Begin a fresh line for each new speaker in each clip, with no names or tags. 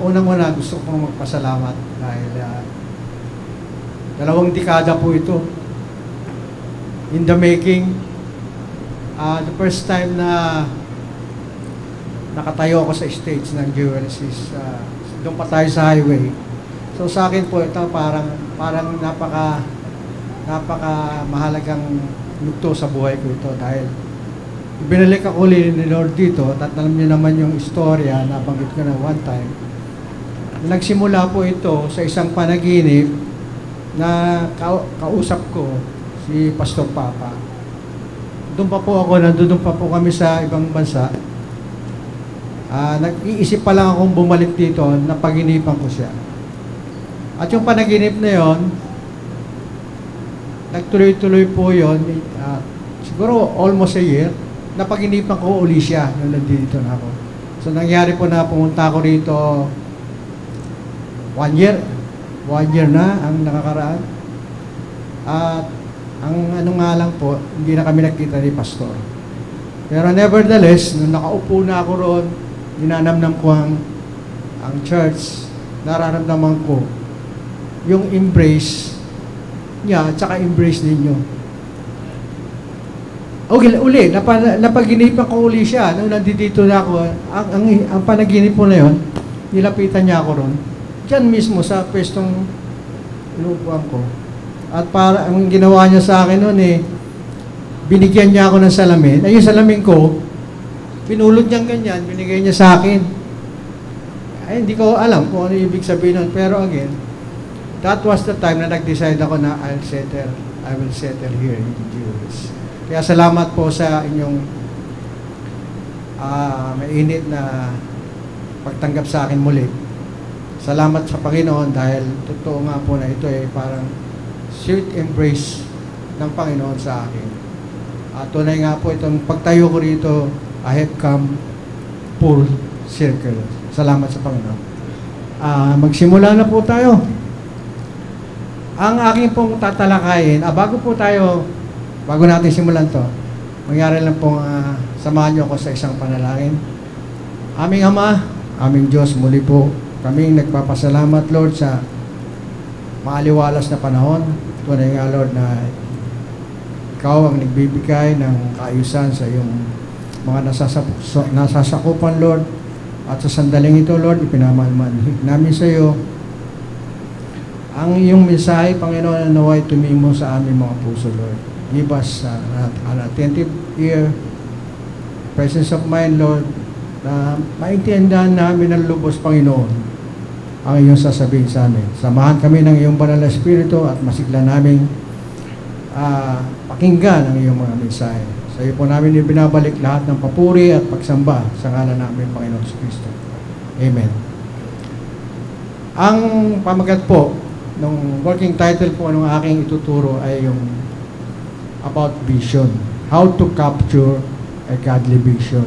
Unang-una gusto kong magpasalamat dahil 2 dekada po ito in the making. The first time na nakatayo ako sa stage ng Jewels is doon pa tayo sa highway. So sa akin po ito parang napaka mahalagang yugto sa buhay ko ito dahil binalik ako ulit ni Lord dito at alam niyo naman yung istorya na banggit ko na one time. Nagsimula po ito sa isang panaginip na kausap ko si Pastor Papa. Doon pa po ako, nandun pa po kami sa ibang bansa. Nag-iisip pa lang akong bumalik dito, napaginipan ko siya. At yung panaginip na yon, nagtuloy-tuloy po yon, siguro almost a year, napaginipan ko uli siya nung nandito na ako. So nangyari po na pumunta ako rito 1 year. 1 year na ang nakakaraan. At ang ano nga lang po, hindi na kami nakita ni Pastor. Pero nevertheless, nung nakaupo na ako roon, ninanamnam ko ang church, nararamdaman ko yung embrace niya at saka embrace ninyo. Okay, uli, napaginipan ko uli siya. Nung nandito na ako, ang panaginip po na yun, nilapitan niya ako ron. Diyan mismo sa pwestong inuupuan ko. At para ang ginawa niya sa akin noon binigyan niya ako ng salamin. Ay, yung salamin ko, pinulot niyang ganyan, binigay niya sa akin. Ay, hindi ko alam kung ano ibig sabihin nun. Pero again, that was the time na nag-decide ako na I will settle here in the Jewels. Kaya salamat po sa inyong mainit na pagtanggap sa akin muli. Salamat sa Panginoon dahil totoo nga po na ito parang sweet embrace ng Panginoon sa akin. At tunay nga po itong pagtayo ko rito, I have come full circle. Salamat sa Panginoon. Magsimula na po tayo. Ang aking pong tatalakayin, bago natin simulan to, mangyari lang pong samahan niyo ako sa isang panalangin. Aming Ama, aming Diyos, muli po kaming nagpapasalamat, Lord, sa maaliwalas na panahon. Tunay nga, Lord, na Ikaw ang nagbibigay ng kaayusan sa iyong mga nasasakupan, Lord. At sa sandaling ito, Lord, ipinamahal-mahal namin sa iyo ang iyong mensahe, Panginoon, na naway tumimo sa aming mga puso, Lord. Give us an attentive ear, presence of mind, Lord, na maintindihan namin ng lubos, Panginoon, ang iyong sasabihin sa amin. Samahan kami ng iyong banal na Espiritu at masigla naming pakinggan ang iyong mga mensahe. Sa iyo po namin ibinabalik lahat ng papuri at pagsamba sa ngalan namin, Panginoon Kristo. Amen. Ang pamagat po ng working title po ng aking ituturo ay yung about vision. How to capture a godly vision.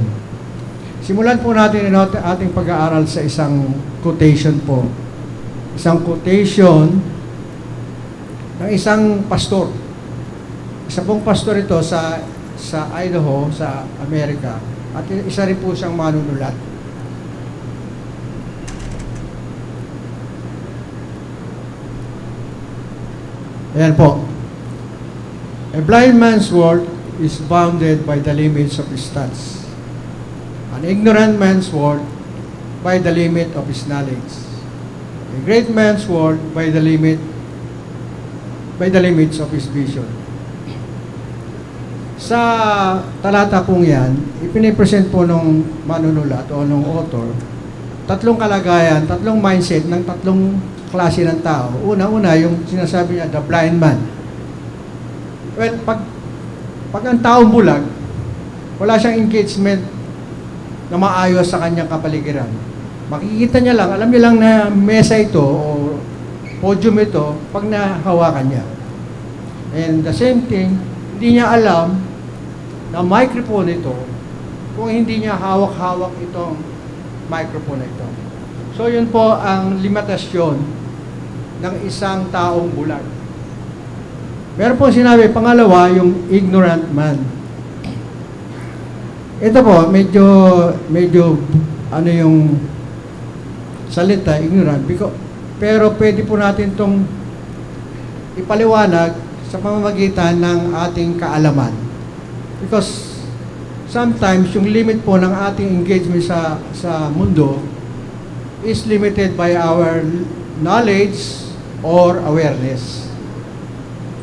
Simulan po natin ang ating pag-aaral sa isang quotation po. Isang quotation ng isang pastor. Isa pong pastor ito sa Idaho, sa Amerika. At isa rin po siyang manunulat. Ayan po. A blind man's world is bounded by the limits of his thoughts. An ignorant man's world by the limit of his knowledge. A great man's world by the limits of his vision. Sa talata pong yan, ipinipresent po nung manunulat o nung author, 3 kalagayan, 3 mindset ng 3 klase ng tao. Una-una, yung sinasabi niya, the blind man. Well, pag ang taong bulag, wala siyang engagement na maayos sa kanyang kapaligiran. Makikita niya lang, alam niya lang na mesa ito o podium ito pag nahawakan niya. And the same thing, hindi niya alam na microphone ito kung hindi niya hawak-hawak itong microphone na ito. So yun po ang limitasyon ng isang taong bulag. Meron po sinabi, pangalawa, yung ignorant man. Ito po, medyo ano yung salita, ignorant. Pero pwede po natin itong ipaliwanag sa pamamagitan ng ating kaalaman. Because sometimes yung limit po ng ating engagement sa mundo is limited by our knowledge or awareness.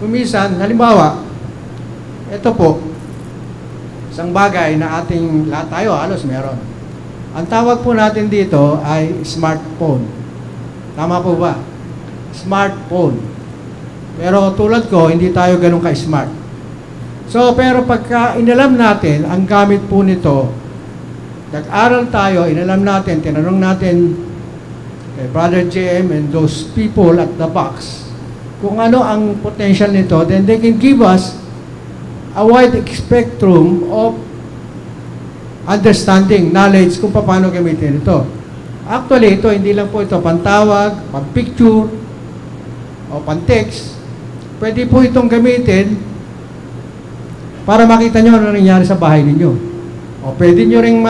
Kumisan, halimbawa, ito po, isang bagay na ating lahat tayo halos meron. Ang tawag po natin dito ay smartphone. Tama po ba? Smartphone. Pero tulad ko, hindi tayo ganun ka-smart. So, pero pagka inalam natin, ang gamit po nito, nag-aral tayo, inalam natin, tinanong natin kay Brother JM and those people at the box, kung ano ang potential nito, then they can give us a wide spectrum of understanding, knowledge kung paano gamitin ito. Actually, ito, hindi lang po ito pantawag, pan-picture, o pan-text. Pwede po itong gamitin para makita nyo ano nangyari sa bahay ninyo. O pwede nyo rin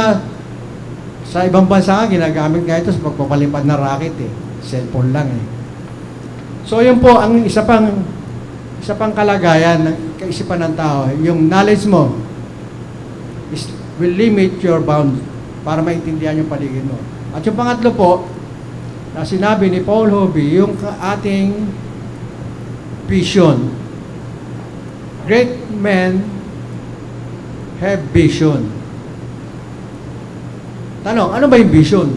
sa ibang bansa ginagamit nga ito sa pagpapalipad na racket eh. Cellphone lang eh. So yun po ang isa pang kalagayan ng kaisipan ng tao. Yung knowledge mo will limit your bound para maintindihan yung paligid mo. At yung pangatlo po, na sinabi ni Paul Hobby, yung ating vision. Great men have vision. Tanong, ano ba yung vision?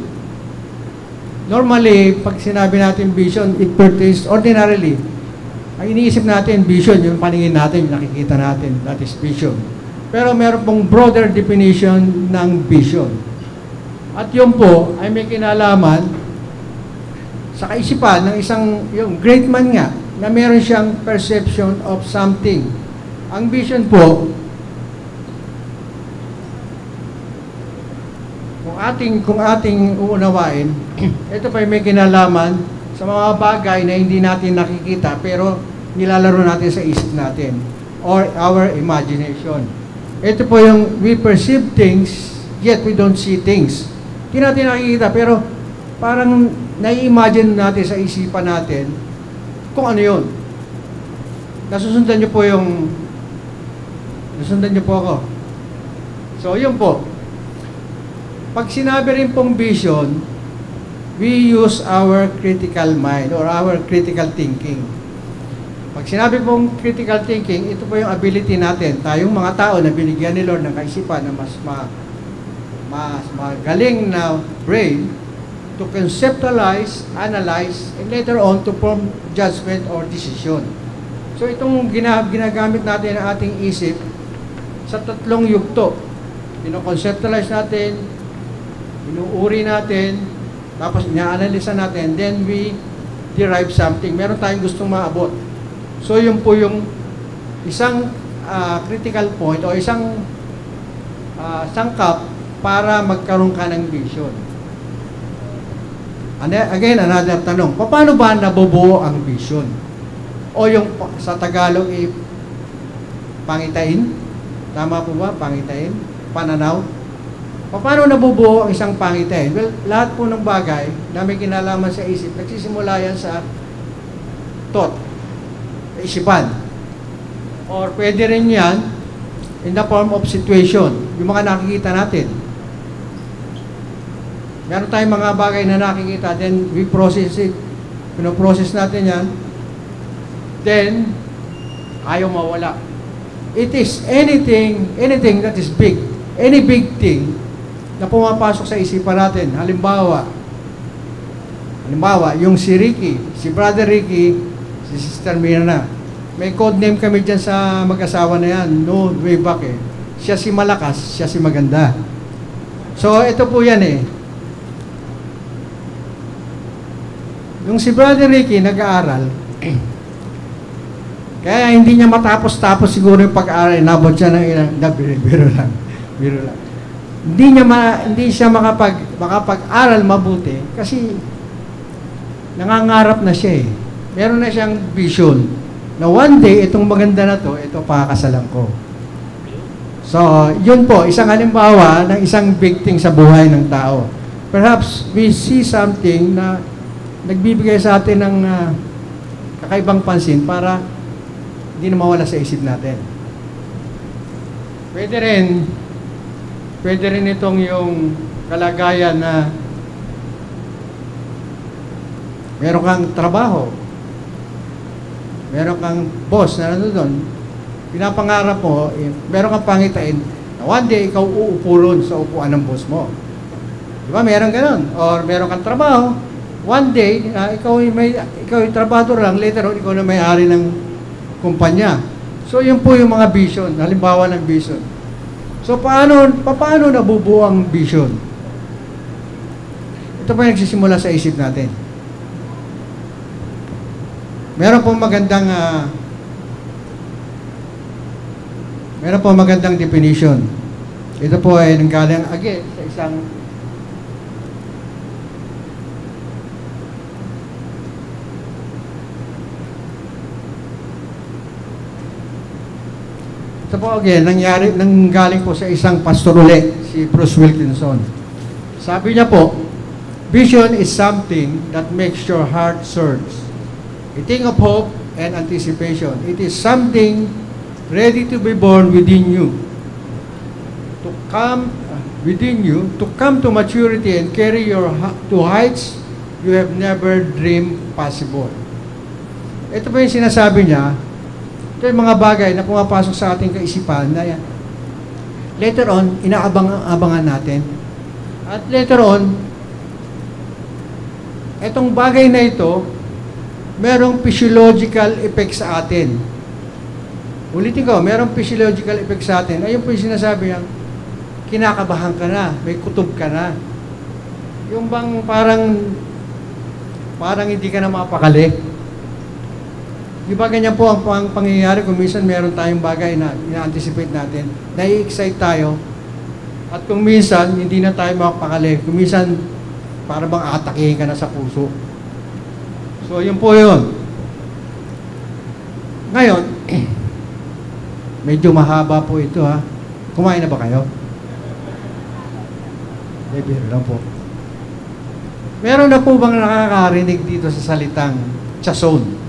Normally, pag sinabi natin vision, it pertains ordinarily. Ang iniisip natin, vision, yung paningin natin, yung nakikita natin, that is vision. Pero meron pong broader definition ng vision. At yun po ay may kinalaman sa kaisipan ng yung great man nga, na meron siyang perception of something. Ang vision po, kung ating uunawain, ito pa may kinalaman sa mga bagay na hindi natin nakikita pero nilalaro natin sa isip natin or our imagination. Ito po yung we perceive things yet we don't see things. Hindi natin nakikita pero parang nai-imagine natin sa isipan natin kung ano yun. Nasusundan niyo po ako. So yun po. Pag sinabi rin pong vision, we use our critical mind or our critical thinking. Pag sinabi pong critical thinking, ito po yung ability natin, tayong mga tao na binigyan ni Lord ng kaisipan na mas magaling na brain to conceptualize, analyze, and later on to form judgment or decision. So itong ginagamit natin ang ating isip sa tatlong yugto. Pino-conceptualize natin, inuuri natin, tapos ina-analyze natin, then we derive something. Meron tayong gustong maabot. So yun po yung isang critical point o isang sangkap para magkaroon ka ng vision. And again, another tanong, paano ba nabubuo ang vision? O yung sa Tagalog pangitain? Tama po ba? Pangitain? Pananaw? Paano nabubuo ang isang pangitain? Well, lahat po ng bagay na may kinalaman sa isip, nagsisimula yan sa thought, isipan. Or pwede rin yan in the form of situation, yung mga nakikita natin. Meron tayong mga bagay na nakikita, then we process it. Pinoprocess natin yan. Then, ayaw mawala. It is anything that is big. Any big thing na pumapasok sa isipan natin. Halimbawa, yung si Ricky, si Brother Ricky, si Sister Mirna. May code name kami dyan sa mag-asawa na yan. No, way back eh. Siya si malakas, siya si maganda. So, ito po yan eh. Yung si Brother Ricky nag-aaral, kaya hindi niya matapos-tapos siguro yung pag-aaral, inabot siya ng ilang, biro lang. Hindi siya makapag-aral mabuti kasi nangangarap na siya eh. Meron na siyang vision na one day, itong maganda na to, ito pakakasalan ko. So, yun po, isang halimbawa ng isang big thing sa buhay ng tao. perhaps we see something na nagbibigay sa atin ng kakaibang pansin para hindi na mawala sa isip natin. Pwede rin itong yung kalagayan na meron kang trabaho, meron kang boss na nandun, pinapangarap mo, meron kang pangitain, na one day ikaw uupo sa upuan ng boss mo. Di ba? Meron ganun. Or meron kang trabaho, one day, ikaw yung trabador lang, later on, ikaw na may-ari ng kumpanya. So, yun po yung mga vision, halimbawa ng vision. So, paano nabubuo ang vision? Ito po yung nagsisimula sa isip natin. Meron pong magandang definition. Ito po ay nanggaling again sa isang nanggaling po sa isang pastor uli, si Bruce Wilkinson. Sabi niya po, vision is something that makes your heart surge. A thing of hope and anticipation. It is something ready to be born within you. To come to maturity and carry you to heights you have never dreamed possible. Ito po yung sinasabi niya. Ito yung mga bagay na pumapasok sa ating kaisipan na later on, inaabang-abangan natin. At later on, itong bagay na ito, merong physiological effect sa atin. Ulitin ko, merong physiological effect sa atin. Ayun po yung sinasabi niya, kinakabahan ka na, may kutob ka na. Yung bang parang hindi ka na mapakali. Di ba ganyan po ang pangyayari kung minsan meron tayong bagay na ina-anticipate natin, nai-excite tayo, at kung minsan hindi na tayo mapakali, kung minsan para bang atakihin ka na sa puso. So, yun po yun. Ngayon, medyo mahaba po ito ha. Kumain na ba kayo? Maybe lang po. Meron na po bang nakakarinig dito sa salitang chason?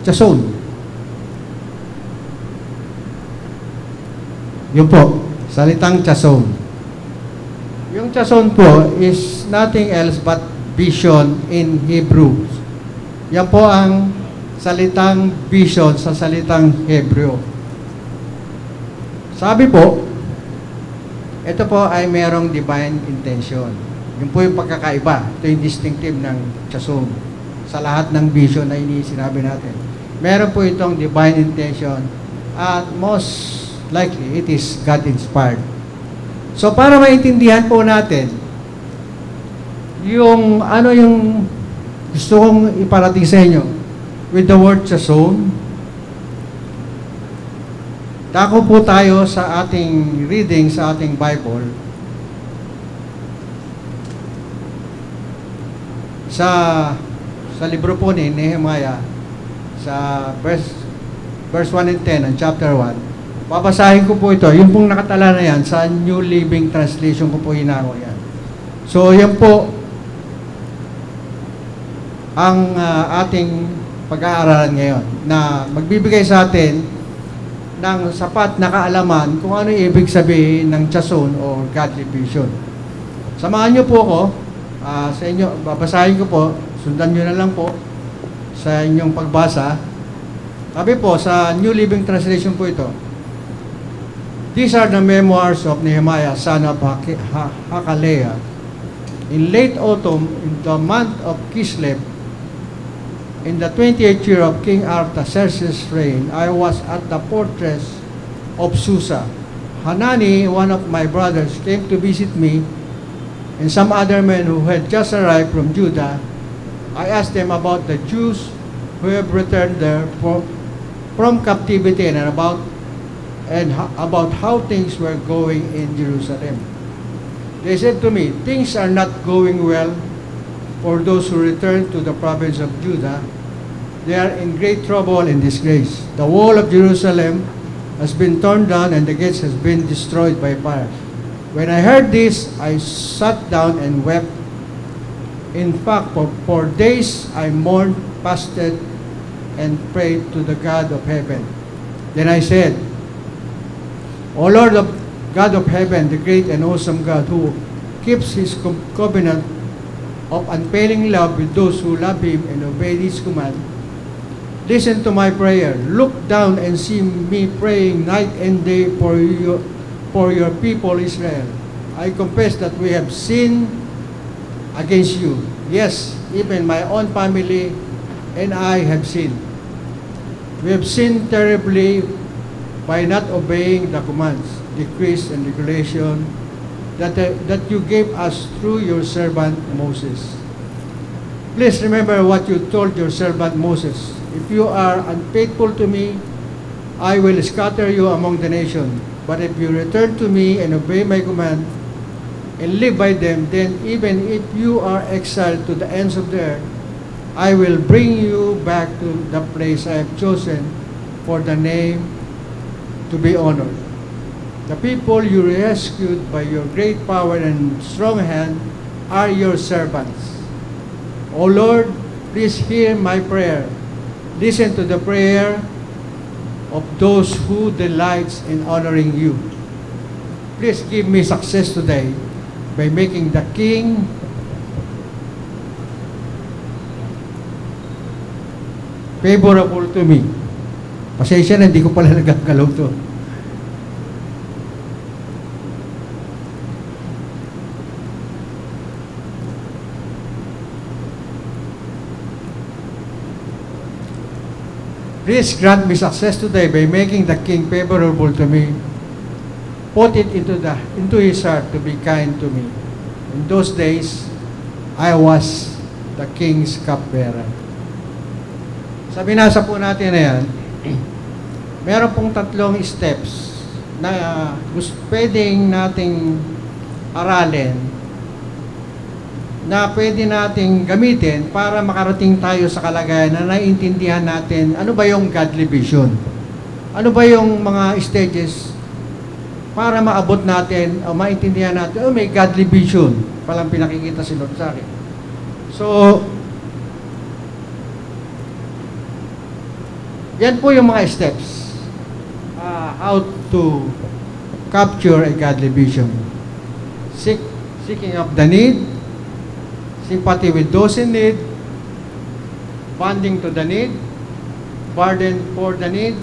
Chason. Yun po, salitang chason. Yung chason po is nothing else but vision in Hebrew. Yan po ang salitang vision sa salitang Hebrew. Sabi po, ito po ay merong divine intention. Yun po yung pagkakaiba. Ito yung distinctive ng chason. Sa lahat ng vision na sinabi natin. Meron po itong divine intention at most likely it is God-inspired. So para maintindihan po natin yung gusto kong iparating sa inyo with the word chason, dako po tayo sa ating reading sa ating Bible sa libro po ni Nehemiah sa verse 1 and 10 and chapter 1. Babasahin ko po ito. Yung pong nakatala na yan sa New Living Translation ko po hinako yan. So yan po ang ating pag-aaralan ngayon na magbibigay sa atin ng sapat na kaalaman kung ano ibig sabihin ng chason o godly vision. Samahan niyo po ako sa inyo, babasahin ko po, sundan niyo na lang po sa inyong pagbasa. Sabi po, sa New Living Translation po ito, these are the memoirs of Nehemiah, son of Hakaliah. In late autumn, in the month of Kislev, in the 28th year of King Artaxerxes' reign, I was at the fortress of Susa. Hanani, one of my brothers, came to visit me, and some other men who had just arrived from Judah. I asked them about the Jews who have returned there from captivity and about how things were going in Jerusalem. They said to me, things are not going well for those who return to the province of Judah. They are in great trouble and disgrace. The wall of Jerusalem has been torn down and the gates has been destroyed by fire. When I heard this, I sat down and wept. In fact, for days I mourned, fasted, and prayed to the God of heaven. Then I said, O Lord of God of heaven, the great and awesome God who keeps His covenant of unfailing love with those who love Him and obey His command, listen to my prayer. Look down and see me praying night and day for your people Israel. I confess that we have sinned against you. Yes, even my own family and I have sinned. We have sinned terribly by not obeying the commands, decrees, and regulation that you gave us through your servant Moses. Please remember what you told your servant Moses. If you are unfaithful to me, I will scatter you among the nations. But if you return to me and obey my command and live by them, then even if you are exiled to the ends of the earth, I will bring you back to the place I have chosen for the name to be honored. The people you rescued by your great power and strong hand are your servants. O Lord, please hear my prayer. Listen to the prayer of those who delights in honoring you. Please give me success today by making the king favorable to me. Pasensya na, hindi ko pala nagagalaw to. Please grant me success today by making the king favorable to me. Put it into his heart to be kind to me. In those days, I was the king's cupbearer. Sa binasa po natin na yan, meron pong tatlong steps na pwedeng nating aralin, na pwede nating gamitin para makarating tayo sa kalagayan na naiintindihan natin ano ba yung godly vision. Ano ba yung mga stages para maabot natin o maintindihan natin, oh, may godly vision. Palang pinakikita si Lord sa akin. So, yan po yung mga steps. How to capture a godly vision. Seeking of the need, sympathy with those in need, bonding to the need, burden for the need,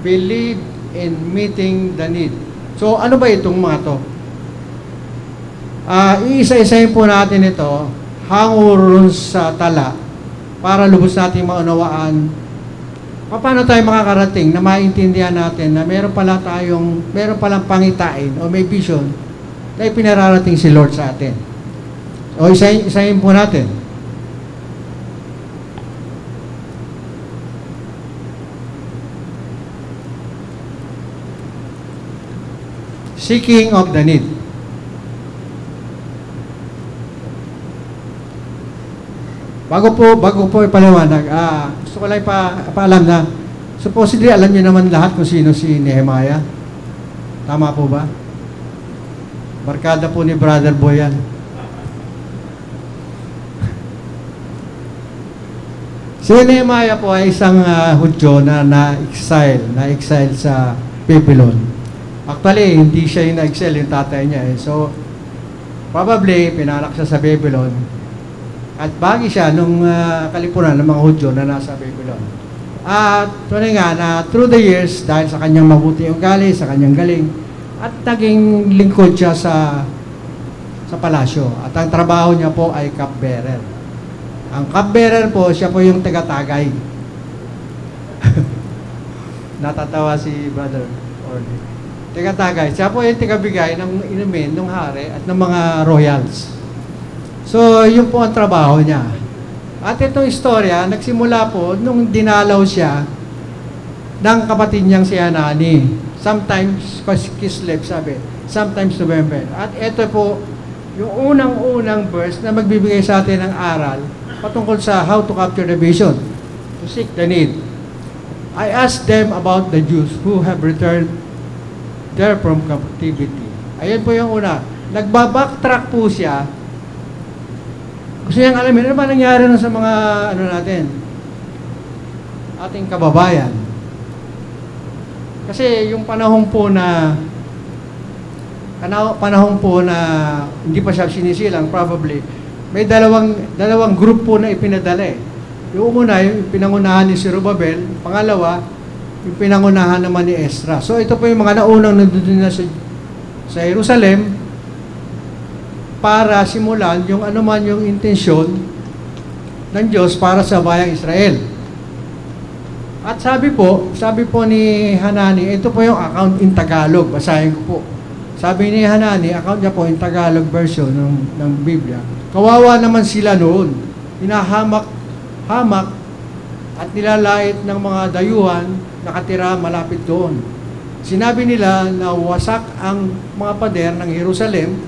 believe in meeting the need. So, ano ba itong mga to? Iisa-isahin po natin ito, hango ron sa tala, para lubos natin maunawaan paano tayo makakarating na maintindihan natin na meron palang pangitain o may vision na ipinararating si Lord sa atin. O isahin po natin. Seeking of the need. Bago po ipaliwanag, gusto ko lang paalam na supposedly alam niyo naman lahat kung sino si Nehemiah. Tama po ba? Barkada po ni Brother Boy yan. Si Nehemiah po ay isang Hudyo na na-exile sa Babylon. Actually, hindi siya yung na-exile, yung tatay niya. So, probably, pinanak siya sa Babylon. At bagi siya nung kalipunan ng mga Hudyo na nasa Babylon. At tunay nga na through the years, dahil sa kanyang mabuti ugali, sa kanyang galing, at naging lingkod siya sa palasyo. At ang trabaho niya po ay cupbearer. Ang cupbearer po, siya po yung taga-tagay. Natatawa si Brother Orly. Taga-tagay. Siya po yung taga-bigay ng inumin ng hari at ng mga royals. So, yun po ang trabaho niya. At itong istorya, nagsimula po nung dinalaw siya ng kapatid niyang si Hanani. Sometimes Kislev, sabi. Sometimes November. At ito po, yung unang-unang verse na magbibigay sa atin ng aral patungkol sa how to capture the vision, to seek the need. I asked them about the Jews who have returned there from captivity. Ayan po yung una. Nagbabacktrack po siya. Gusto niyang alamin, ano ba nangyari na sa mga, ano natin, ating kababayan. Kasi yung panahon po na hindi pa siya sinisilang, probably, may dalawang group po na ipinadala eh. Yung una, yung pinangunahan ni Zerubbabel. Pangalawa, yung pinangunahan naman ni Ezra. So ito po yung mga naunang nandun na sa Jerusalem para simulan yung anuman yung intensyon ng Diyos para sa bayang Israel. At sabi po ni Hanani, ito po yung account in Tagalog, basahin ko po. Sabi ni Hanani, account niya po in Tagalog version ng Biblia. Kawawa naman sila noon, hinahamak at nilalait ng mga dayuhan nakatira malapit doon. Sinabi nila na wasak ang mga pader ng Jerusalem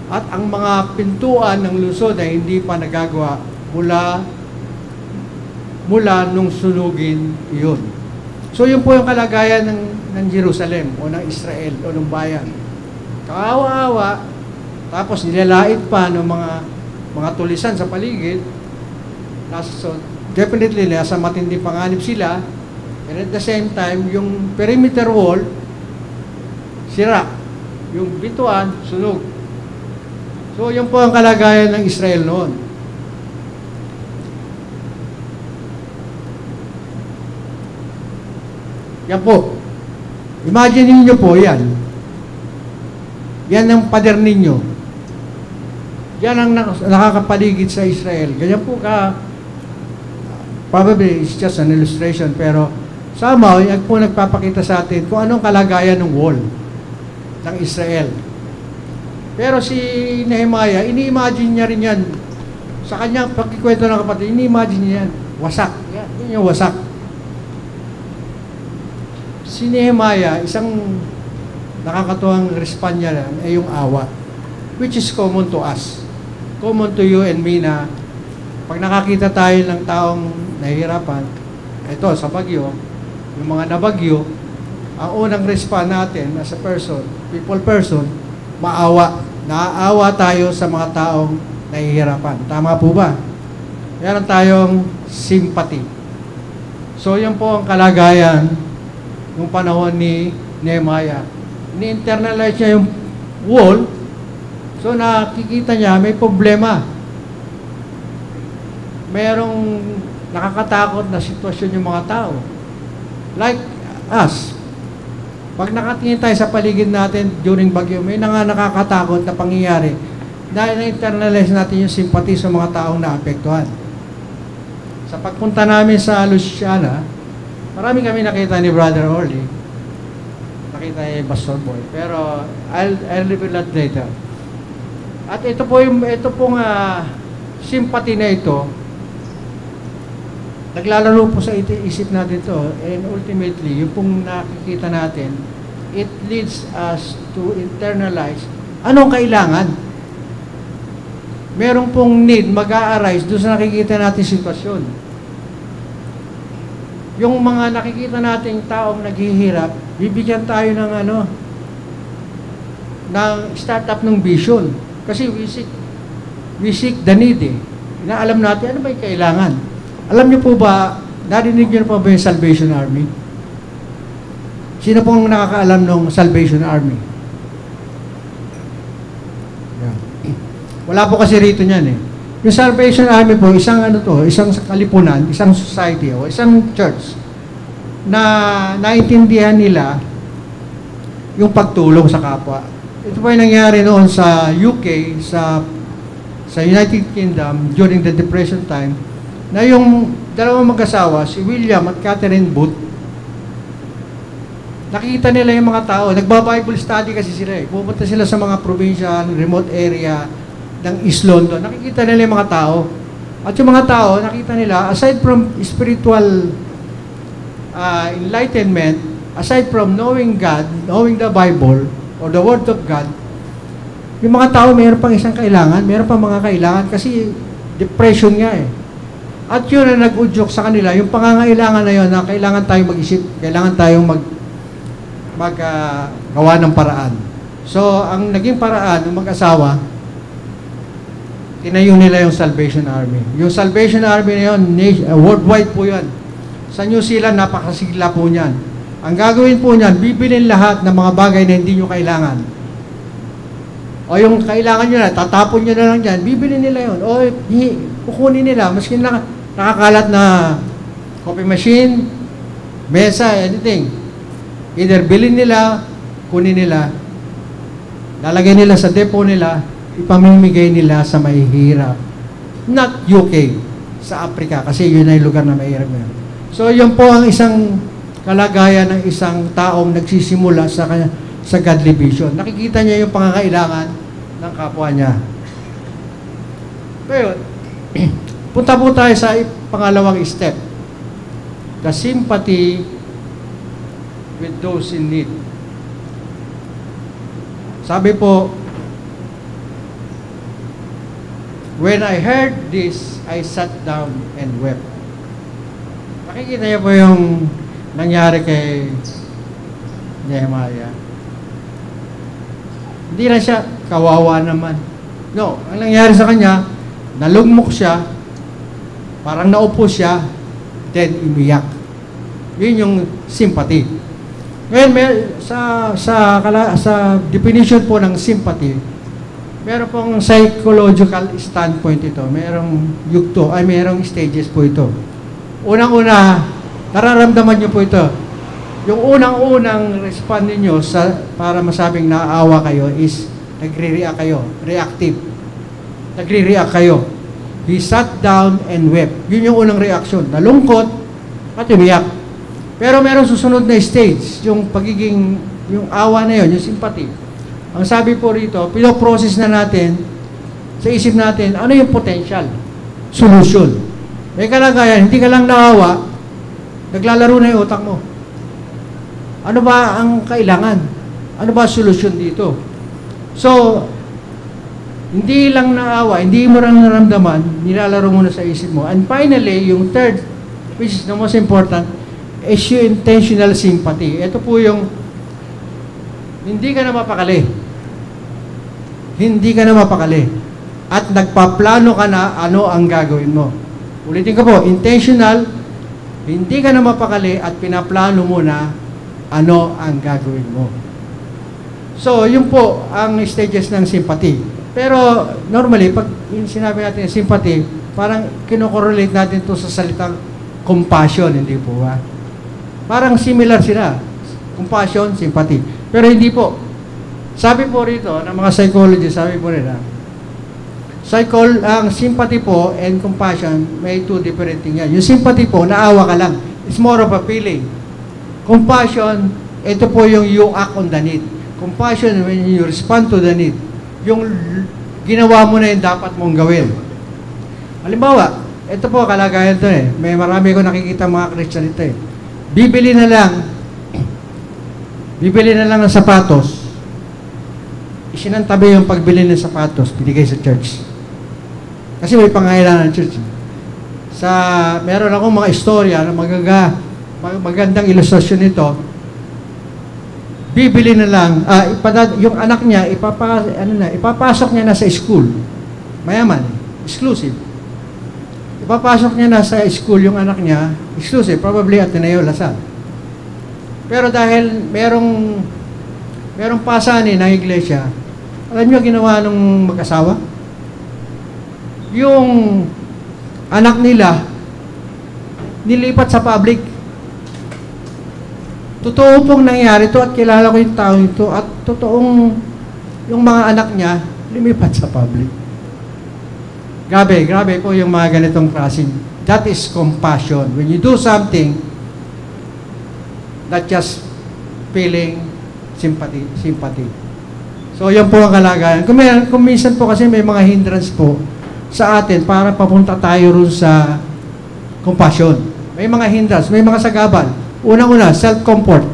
at ang mga pintuan ng lungsod ay hindi pa nagagawa mula nung sunugin iyon. So yun po yung kalagayan ng Jerusalem o ng Israel o ng bayan. Kaawa-awa, tapos nilalait pa ng mga tulisan sa paligid. So definitely nasa matindi panganib sila, and at the same time yung perimeter wall sira, yung bituan sunog. So yun po ang kalagayan ng Israel noon. Yan po. Imagine niyo po yan. Yan ang pader ninyo. Yan ang nakakapaligid sa Israel. Ganyan po probably it's just an illustration, pero somehow, yan po nagpapakita sa atin kung anong kalagayan ng wall ng Israel. Pero si Nehemiah, ini-imagine niya rin yan. Sa kanyang pagkikwento ng kapatid, ini-imagine niya yan. Wasak. Yan yung wasak. Si Nehemiah, isang nakakatuwang respond niya lang ay yung awa, which is common to us. Common to you and me na pag nakakita tayo ng taong nahihirapan, ito sa bagyo, yung mga nabagyo, ang unang respond natin as a person, person, maawa. Naaawa tayo sa mga taong nahihirapan. Tama po ba? Meron tayong sympathy. So yan po ang kalagayan nung panahon ni Nehemiah. Ni-internalize niya yung wall, so nakikita niya may problema. Merong nakakatakot na sitwasyon yung mga tao. Like us. Pag nakatingin tayo sa paligid natin during bagyo, may nakakatakot na pangyayari dahil na-internalize natin yung sympathy sa mga taong naapektuhan. Sa pagpunta namin sa Louisiana, marami kami nakita ni Brother Orly. Nakita ni Pastor Boy. Pero I'll reveal that later. At ito pong sympathy na ito, naglalaro po sa isip natin to, and ultimately, yung pong nakikita natin, it leads us to internalize anong kailangan. Merong pong need mag-a-arise doon sa nakikita natin sitwasyon. Yung mga nakikita nating taong naghihirap, bibigyan tayo ng ng startup ng vision. Kasi we seek the need eh. Inaalam natin, ano ba yung kailangan? Alam niyo po ba, narinig niyo po ba yung Salvation Army? Sino pong nakakaalam ng Salvation Army? Yeah. Wala po kasi rito niyan eh. Yung Salvation Army po, isang kalipunan, isang society o isang church na naintindihan nila yung pagtulong sa kapwa. Ito po yung nangyari noon sa UK, sa United Kingdom during the Depression time, na yung dalawang mag-asawa, si William at Catherine Booth, nakikita nila yung mga tao, nagba-Bible study kasi sila eh. Pupunta sila sa mga provincial, remote area ng East London. Nakikita nila yung mga tao. At yung mga tao, nakita nila, aside from spiritual enlightenment, aside from knowing God, knowing the Bible, or the Word of God, yung mga tao mayroon pang isang kailangan, mayroon pang mga kailangan kasi depression nga eh. At yun na nag-udyok sa kanila, yung pangangailangan na yun na kailangan tayong mag-isip, kailangan tayong gawa ng paraan. So, ang naging paraan ng mag-asawa, tinayo nila yung Salvation Army. Yung Salvation Army na yun, worldwide po yan. Sa New Zealand, napakasigla po niyan. Ang gagawin po niyan, bibilin lahat ng mga bagay na hindi nyo kailangan. O yung kailangan nyo na, tatapon nyo na lang dyan, bibilin nila yun. O kukunin nila, maski nakakalat na coffee machine, mesa, anything. Either bilin nila, kunin nila, lalagay nila sa depo nila, ipamimigay nila sa mahihirap. Not UK, sa Africa, kasi yun ay lugar na mahirap ngayon. So, yun po ang isang kalagayan ng isang taong nagsisimula sa godly vision. Nakikita niya yung pangangailangan ng kapwa niya. Pero, punta po tayo sa pangalawang step. The sympathy with those in need. Sabi po, when I heard this, I sat down and wept. Nakikita niyo po yung nangyari kay Nehemiah. Hindi na siya kawawa naman. No, ang nangyari sa kanya, nalugmok siya, parang naupo siya, then umiyak. Yun yung sympathy. Ngayon, sa definition po ng sympathy, meron pong psychological standpoint ito. Merong yugto, merong stages po ito. Unang-una, nararamdaman nyo po ito. Yung unang-unang respond ninyo para masabing naaawa kayo is nagre-react kayo, reactive. Nagre-react kayo. He sat down and wept. Yun yung unang reaction. Nalungkot at umiyak. Pero merong susunod na stage, yung pagiging, yung awa na yun, yung sympathy. Ang sabi po rito, pinoprocess na natin sa isip natin, ano yung potential solution. May kalagayan, hindi ka lang naawa, naglalaro na yung utak mo. Ano ba ang kailangan? Ano ba solusyon dito? So, hindi lang naawa, hindi mo lang naramdaman, nilalaro mo na sa isip mo. And finally, yung third, which is the most important, is yung intentional sympathy. Ito po yung hindi ka na mapakali. Hindi ka na mapakali. At nagpaplano ka na ano ang gagawin mo. Ulitin ko po, intentional, hindi ka na mapakali at pinaplano mo na ano ang gagawin mo. So, yun po ang stages ng sympathy. Pero, normally, pag sinabi natin sympathy, parang kinokorrelate natin to sa salitang compassion, hindi po ba? Parang similar sila. Compassion, sympathy. Pero hindi po. Sabi po rito, ng mga psychologists, sabi po nila, ang sympathy po and compassion, may two different things yan. Yung sympathy po, naawa ka lang. It's more of a feeling. Compassion, ito po yung you act on the need. Compassion, when you respond to the need. Yung ginawa mo na yung dapat mong gawin. Halimbawa, ito po, kalagayan to eh. May marami ko nakikita mga Christian ito eh. Bibili na lang ng sapatos. Isinantabi yung pagbili ng sapatos, binigay sa church. Kasi may pangailangan ng church. Meron akong mga istorya na magandang ilustrasyon nito. Bibili na lang, yung anak niya, ipapasok niya na sa school. Mayaman, exclusive. Ipapasok niya na sa school yung anak niya, exclusive, probably Ateneo Lasal. Pero dahil merong pasanin ng iglesia, alam niyo ginawa ng mag-asawa? Yung anak nila, nilipat sa public. Totoo pong nangyari ito at kilala ko yung tao ito at totoong yung mga anak niya, lumipat sa public. Grabe po yung mga ganitong klaseng. That is compassion. When you do something, not just feeling sympathy. So, yan po ang kalagayan. Kung minsan po kasi may mga hindrance po sa atin para papunta tayo rin sa compassion. May mga hindrance, may mga sagabal. Unang-una, self-comfort.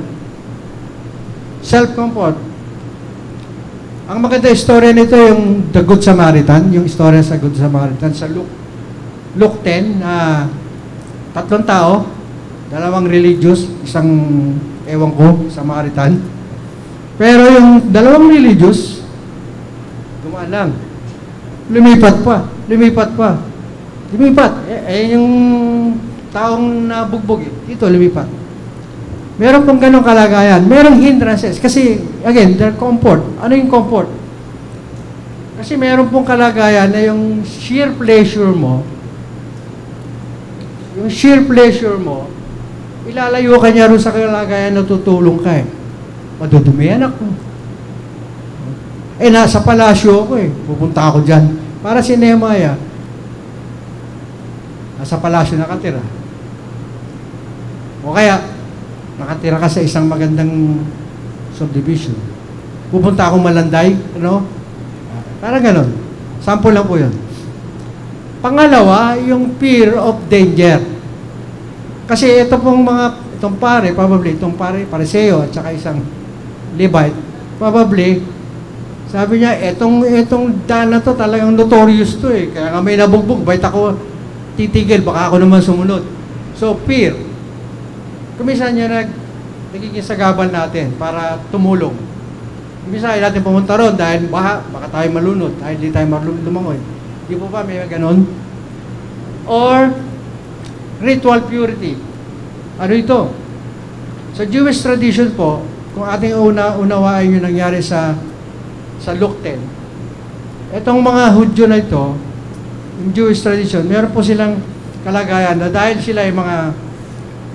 Self-comfort. Ang maganda istorya nito yung The Good Samaritan, yung istorya sa Good Samaritan sa Luke 10, na 3 tao, 2 religious, isang ewan ko, Samaritan. Pero yung dalawang religious, dumaan lang. Lumipat pa. Lumipat. Yung taong nabugbog, ito lumipat. Meron pong ganong kalagayan. Merong hindrances. Kasi, again, their comfort. Ano yung comfort? Kasi meron pong kalagayan na yung sheer pleasure mo, ilalayo ka niya rin sa kalagayan na tutulong ka eh. Madudumi anak ko. Nasa palasyo ako eh. Pupunta ako dyan. Para si Nehemiah, nasa palasyo nakatira. O kaya, nakatira ka sa isang magandang subdivision. Pupunta akong Malanday, ano? Parang ganon. Sample lang po yun. Pangalawa, yung fear of danger. Kasi itong pare, Pariseo, at saka isang Levite, probably, sabi niya, itong daan na to talagang notorious to eh. Kaya nga may nabugbog, bait ako titigil, baka ako naman sumunod. So, fear. Kumisan niya nagiging sagabal natin para tumulong. Kumisan natin pumunta ron dahil baka tayo malunod, dahil hindi tayo lumangoy. Di po ba may ganon? Or, ritual purity. Ano ito? Sa Jewish tradition po, kung ating unawaan yung nangyari sa Luke 10, itong mga Hudyo na ito, yung Jewish tradition, meron po silang kalagayan na dahil sila ay mga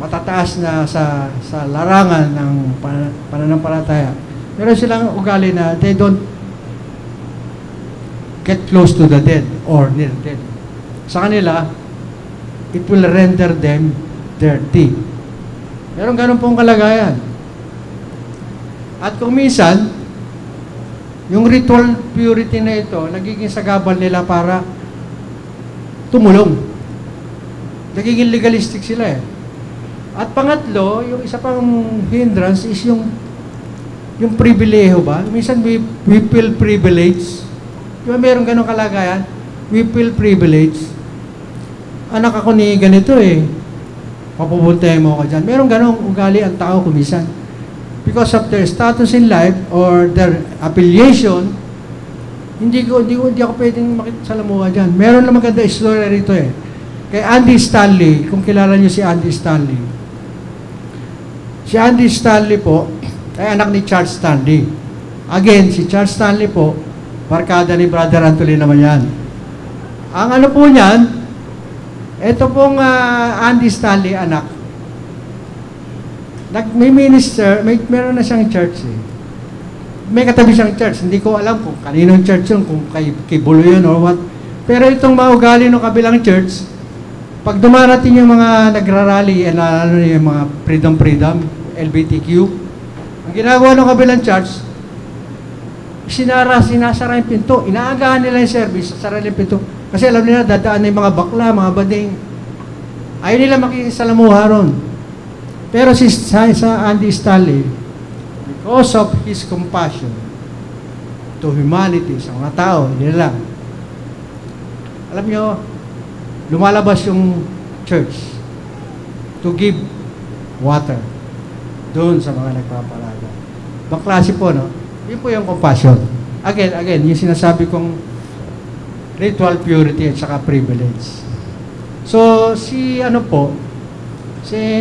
matataas na sa larangan ng pananampalataya, meron silang ugali na they don't get close to the dead or near dead. Sa kanila, it will render them dirty. Meron ganun pong kalagayan. At kung minsan, yung ritual purity na ito, nagiging sagabal nila para tumulong. Nagiging legalistic sila eh. At pangatlo, yung isa pang hindrance is yung pribileho ba? Minsan we feel privilege. Diba meron ganong kalagayan? We feel privilege. Anak ako ni ganito eh. Papupuntahin mo ka dyan. Meron ganong ugali ang tao kumisan. Because of their status in life or their affiliation, hindi ako pwedeng makisalamuha dyan. Meron na maganda story rito eh. Kay Andy Stanley, kung kilala niyo si Andy Stanley. Si Andy Stanley po, ay anak ni Charles Stanley. Again, si Charles Stanley po, barkada ni Brother Antolin naman yan. Ang ano po niyan, ito pong Andy Stanley, anak. May minister, meron na siyang church eh. May katabi siyang church. Hindi ko alam kung kaninong church yun, kung kay Bulo yun or what. Pero itong maugali ng kabilang church, pag dumarating yung mga nagrarally, yung mga freedom, LGBTQ, ang ginagawa ng kabilang church, sinasara yung pinto. Inaagahan nila yung service, sasara yung pinto. Kasi alam nila, dadaan na yung mga bakla, mga bading. Ayaw nila makikisalamuha ron. Pero sa Andy Stanley, because of his compassion to humanity, sa mga tao, hindi lang. Alam nyo, lumalabas yung church to give water doon sa mga nagpapalaga. Ibang klase po, no? Yun po yung compassion. Again, yung sinasabi kong ritual purity at saka privilege. So, si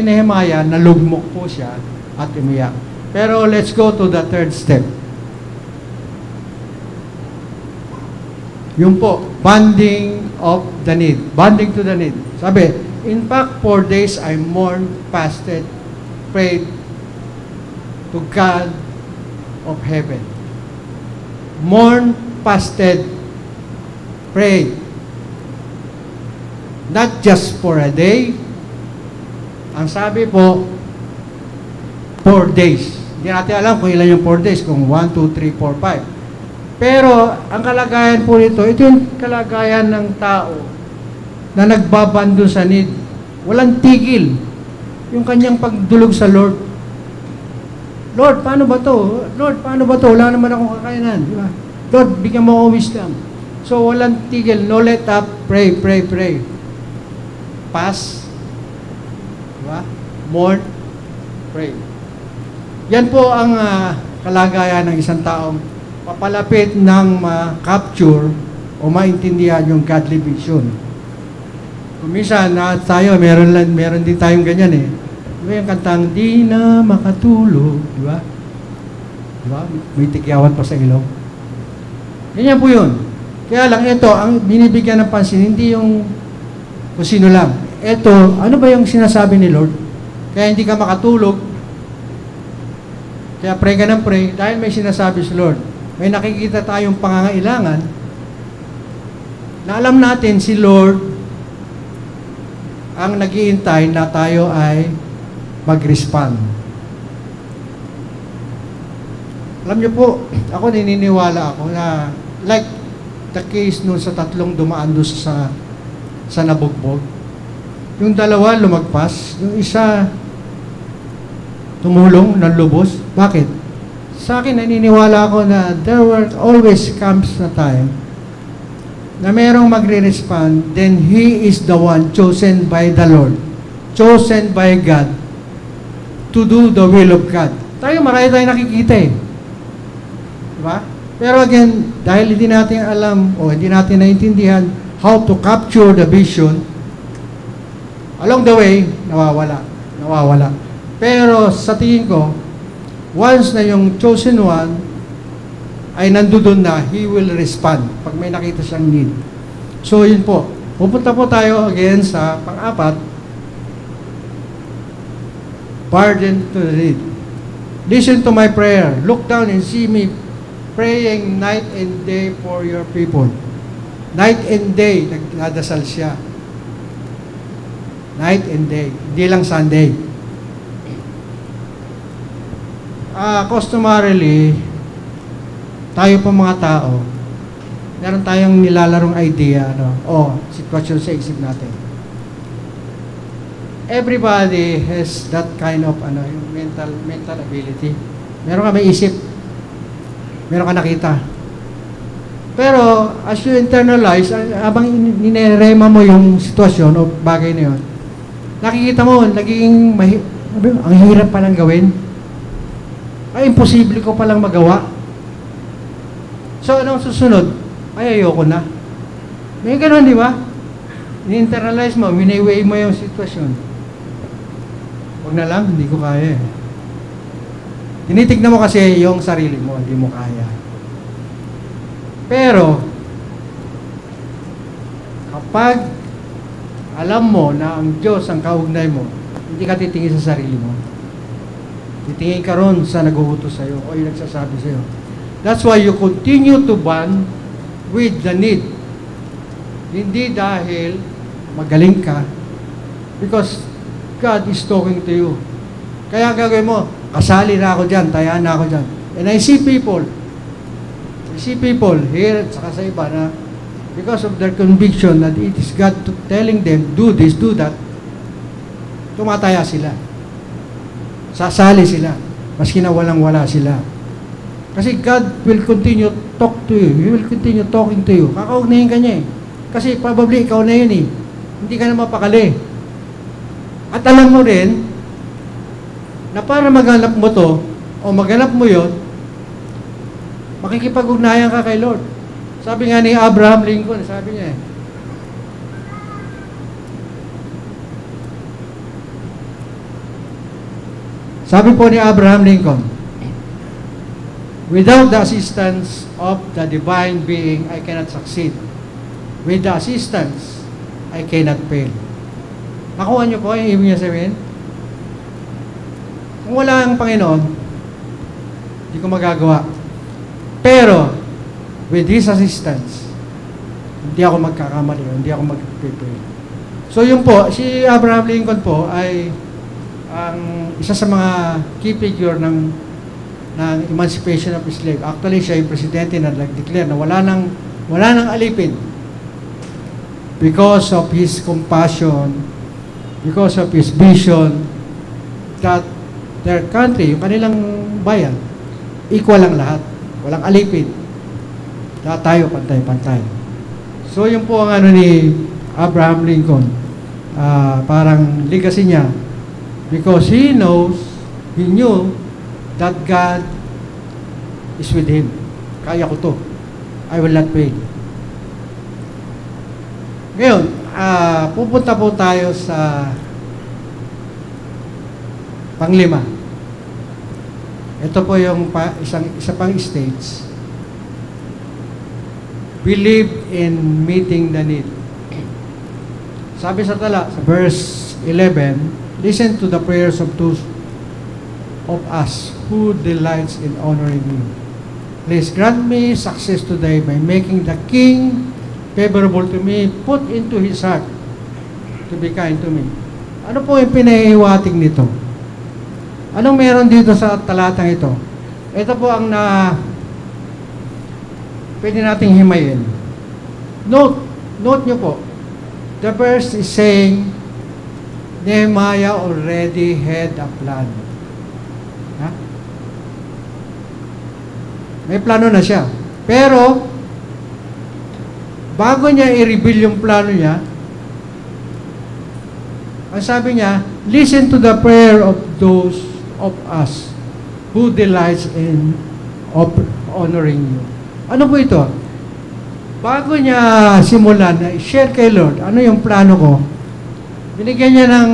Nehemiah, nalugmok po siya at umiyak. Pero let's go to the third step. Yung po, bonding of the need. Bonding to the need. Sabi, in fact, 4 days I mourned, fasted, prayed to God of heaven. Mourn, fasted, prayed. Not just for a day. Ang sabi po, 4 days. Hindi natin alam kung ilan yung 4 days, kung 1, 2, 3, 4, 5. Pero, ang kalagayan po nito, ito yung kalagayan ng tao na nagbabando sa need. Walang tigil. Yung kanyang pagdulog sa Lord. Lord, paano ba to? Lord, paano ba to? Wala naman akong kakayanan. Diba? Lord, bigyan mo ako wisdom. So, walang tigil. No let up. Pray, pray, pray. Pass. Diba? Mourn. Pray. Yan po ang kalagayan ng isang taong papalapit ng ma-capture o maintindihan yung godly vision. Kung minsan, tayo, meron din tayong ganyan eh. May kantang, di na makatulog, di ba? Di ba? May tigyawan pa sa ilong. Ganyan po yun. Kaya lang, ito, ang binibigyan ng pansin, hindi yung kung sino lang. Ito, ano ba yung sinasabi ni Lord? Kaya hindi ka makatulog. Kaya pray ka ng pray, dahil may sinasabi si Lord. May nakikita tayong pangangailangan na alam natin si Lord ang nag-iintay na tayo ay mag-respond. Alam niyo po, ako naniniwala ako na like the case nun sa tatlong dumaan doon sa nabugbog. Yung dalawa lumagpas, yung isa tumulong, nanlubos. Bakit? Sa akin, naniniwala ako na there will always comes a time na merong magre-respond, then he is the one chosen by the Lord, chosen by God to do the will of God. Tayo, marami tayong nakikita eh. Diba? Pero again, dahil hindi natin alam o hindi natin naintindihan how to capture the vision, along the way, nawawala. Pero sa tingin ko, once na yung chosen one ay nandoon na, he will respond pag may nakita siyang need. So yun po, pupunta po tayo again sa pang-apat, pardon to the need. Listen to my prayer. Look down and see me praying night and day for your people. Night and day, nagdadasal siya. Night and day, hindi lang Sunday. Customarily, tayo po mga tao, meron tayong nilalarong idea, sitwasyon sa isip natin. Everybody has that kind of yung mental ability. Meron ka may isip, meron ka nakita. Pero as you internalize, habang ninerema mo yung sitwasyon o bagay na yun, nakikita mo, naging ang hirap palang gawin. Ay, imposible ko palang magawa. So, anong susunod? Ay, ayoko na. May ganun, di ba? Ni-internalize mo, minaiway mo yung sitwasyon. Huwag na lang, hindi ko kaya eh. Tinitignan mo kasi yung sarili mo, hindi mo kaya. Pero, kapag alam mo na ang Diyos ang kaugnay mo, hindi ka titingin sa sarili mo. Titingin ka ron sa nag-uutos sa'yo o yung nagsasabi sa'yo. That's why you continue to bond with the need. Hindi dahil magaling ka, because God is talking to you. Kaya gagawin mo, kasali na ako dyan, tayaan na ako dyan. And I see people here at saka sa iba na because of their conviction that it is God telling them, do this, do that, tumataya sila. Sasali sila, maski na walang-wala sila. Kasi God will continue talk to you. He will continue talking to you. Kakaugnahin ka niya eh. Kasi probably ikaw na yun eh. Hindi ka na mapakali. At alam mo rin, na para maganap mo to, o maganap mo yun, makikipag-ugnayan ka kay Lord. Sabi nga ni Abraham Lincoln, sabi niya eh, sabi po ni Abraham Lincoln, without the assistance of the divine being, I cannot succeed. With the assistance, I cannot fail. Nakuha niyo po yung ibig niya sabihin? Kung wala ang Panginoon, hindi ko magagawa. Pero, with His assistance, hindi ako magkakamali, hindi ako mag-fail. So yun po, si Abraham Lincoln po ay ang isa sa mga key figure ng emancipation of the slave. Actually, siya yung presidente na nag-declare na wala nang alipin because of his compassion, because of his vision that their country, yung kanilang bayan, equal ang lahat. Walang alipin. Lahat tayo pantay-pantay. So, yun po ang ni Abraham Lincoln. Parang legacy niya. Because he knew that God is with Him. Kaya ko to. I will not fail. Ngayon, pupunta po tayo sa panglima. Ito po yung isa pang stage. Believe in meeting the need. Sabi sa tala, sa verse 11, listen to the prayers of those of us who delights in honoring you. Please grant me success today by making the King favorable to me, put into His heart to be kind to me. Ano po yung pinahiwatig nito? Anong meron dito sa talatang ito? Ito po ang pwede nating himayin. Note nyo po. The verse is saying, Nehemiah already had a plan. Ha? May plano na siya. Pero, bago niya i-reveal yung plano niya, ang sabi niya, listen to the prayer of those of us who delights in honoring you. Ano po ito? Bago niya simulan na share kay Lord, ano yung plano ko? Binigyan niya ng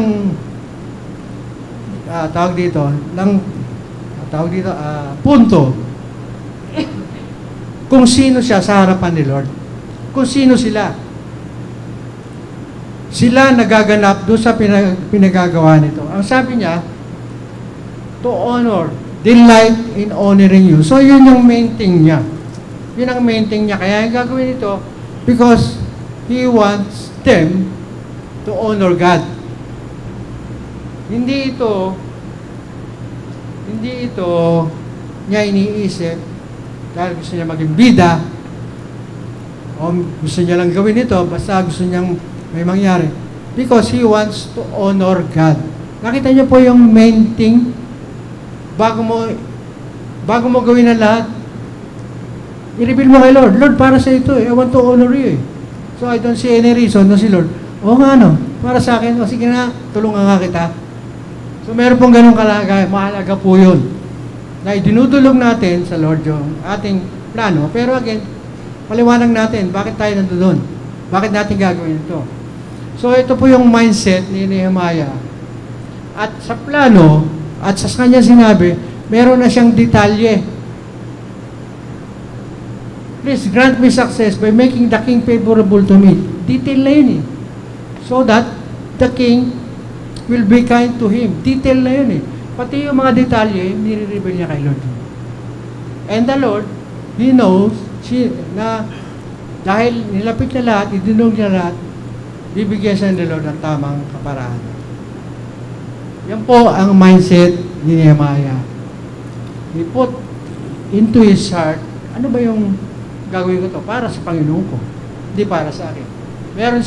punto kung sino siya sa harapan ni Lord. Kung sino sila. Sila nagaganap doon sa pinagagawa nito. Ang sabi niya, to honor, delight in honoring you. So, yun yung main thing niya. Yun ang main thing niya. Kaya yung gagawin ito, because He wants them to honor God. Hindi ito niya iniisip dahil gusto niya maging bida o gusto niya lang gawin ito basta gusto niyang may mangyari. Because He wants to honor God. Nakita niyo po yung main thing. Bago mo gawin ang lahat, i-reveal mo kay Lord. Lord, para sa ito I want to honor you So I don't see any reason na si Lord, nga para sa akin, sige na, tulungan nga kita. So meron pong ganong kalagay, mahalaga po yun. Na idinudulog natin sa Lord yung ating plano, pero again, paliwanag natin, bakit tayo nandoon? Bakit natin gagawin ito? So ito po yung mindset ni Nehemiah. At sa plano, at sa kanya sinabi, meron na siyang detalye. Please grant me success by making the king favorable to me. Detail na yun So that the king will be kind to him. Detail na yun Pati yung mga detalye, nire-reveal niya kay Lord. And the Lord, He knows na dahil nilapit niya lahat, idinog niya lahat, bibigyan siya ni Lord ng tamang kaparaan. Yan po ang mindset ni Nehemiah. He put into his heart, ano ba yung gagawin ko to? Para sa Panginoon ko. Hindi para sa akin. Meron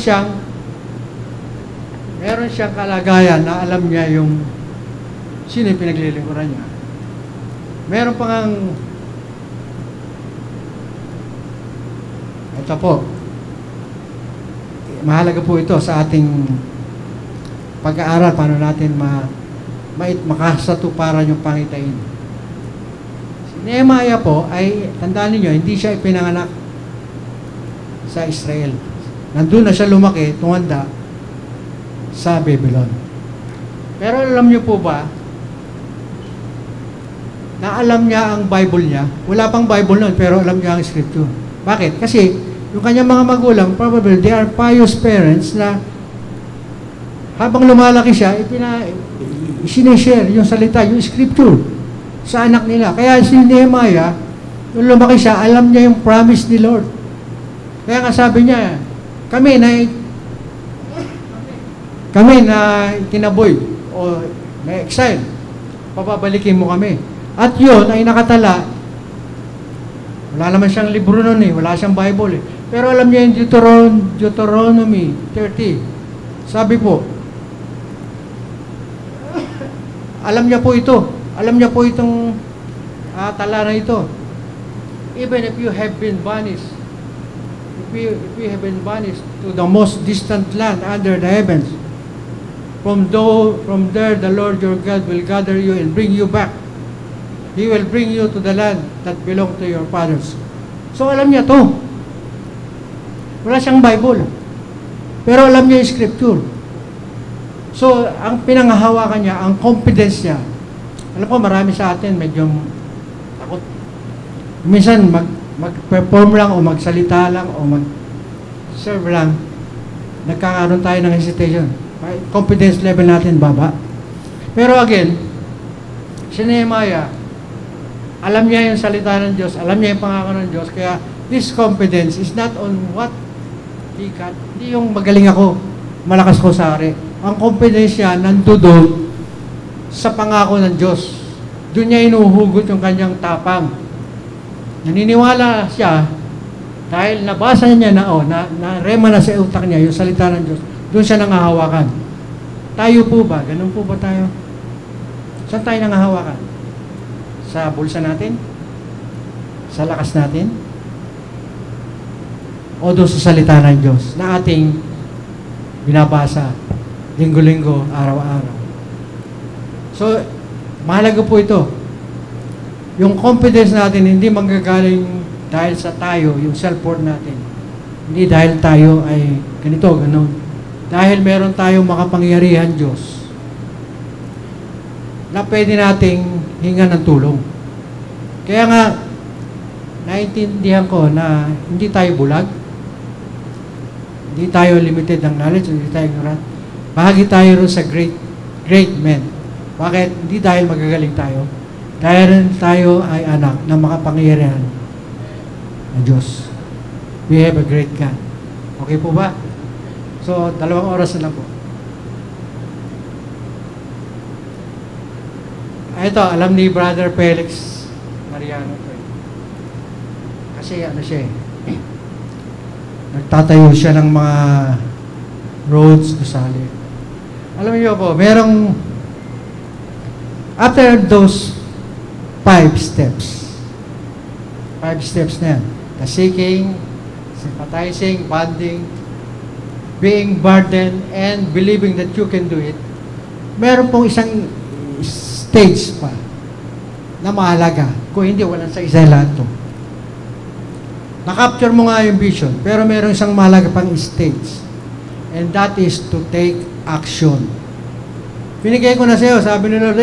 siyang kalagayan na alam niya yung sino yung pinaglilingkuran niya. Meron pa ngang ito po. Mahalaga po ito sa ating pag-aaral, paano natin makasatuparan yung pangitain. Si Nehemiah po ay, tandaan niyo, hindi siya ipinanganak sa Israel. Nandun na siya lumaki, tumanda sa Babylon. Pero alam niyo po ba, na alam niya ang Bible niya, wala pang Bible noon, pero alam niya ang Scripture. Bakit? Kasi yung kanyang mga magulang, probably they are pious parents na habang lumalaki siya, sinishare yung salita, yung Scripture sa anak nila. Kaya si Nehemiah, nung lumaki siya, alam niya yung promise ni Lord. Kaya nga sabi niya, kami na tinaboy o na exile, papabalikin mo kami. At yun ay nakatala. Wala naman siyang libro nun wala siyang Bible Pero alam niya yung Deuteronomy 30. Sabi po, alam niya po ito. Alam niya po itong tala na ito. Even if you have been banished, if you have been banished to the most distant land under the heavens, from there the Lord your God will gather you and bring you back He will bring you to the land that belong to your fathers. So alam niya to. Wala siyang Bible. Pero alam niya yung scripture. So, ang pinanghahawakan niya, ang confidence niya, alam ko marami sa atin medyo takot. Minsan mag-perform lang o magsalita lang o mag-serve lang, nagkakaroon tayo ng hesitation. Confidence level natin baba. Pero again, si Nehemiah, alam niya yung salita ng Diyos, alam niya yung pangako ng Diyos, kaya this confidence is not on what he got. Hindi yung magaling ako, malakas ko sa ari. Ang confidence niya nandoon sa pangako ng Diyos. Doon niya inuhugot yung kanyang tapang. Naniniwala siya dahil nabasa niya na-rema na sa utak niya yung salita ng Diyos. Doon siya nangahawakan. Tayo po ba? Ganun po ba tayo? Saan tayo nangahawakan? Sa bulsa natin? Sa lakas natin? O doon sa salita ng Diyos na ating binabasa linggo-linggo, araw-araw. So, mahalaga po ito. Yung confidence natin hindi manggagaling dahil sa tayo, yung self-worth natin. Hindi dahil tayo ay ganito, ganon. Dahil meron tayong makapangyarihan Diyos na pwede nating hingan ng tulong. Kaya nga, naintindihan ko na hindi tayo bulag, hindi tayo limited ng knowledge, hindi tayo ignorant. Bahagi tayo rin sa great men. Bakit? Hindi dahil magagaling tayo. Dahil tayo ay anak ng makapangyarihan ng Diyos. We have a great God. Okay po ba? So, 2 oras na lang po. Ito, alam ni Brother Felix Mariano. Kasi ano siya nagtatayo siya ng mga roads, gusali. Alam niyo po, merong after those 5 steps na yan, the seeking, sympathizing, bonding, being burdened, and believing that you can do it, meron pong isang stage pa na mahalaga. Kung hindi, walang sa isa lahat to. Na-capture mo nga yung vision, pero meron isang mahalaga pang stage. And that is to take action. Binigay ko na sa'yo, sabi ni Lord,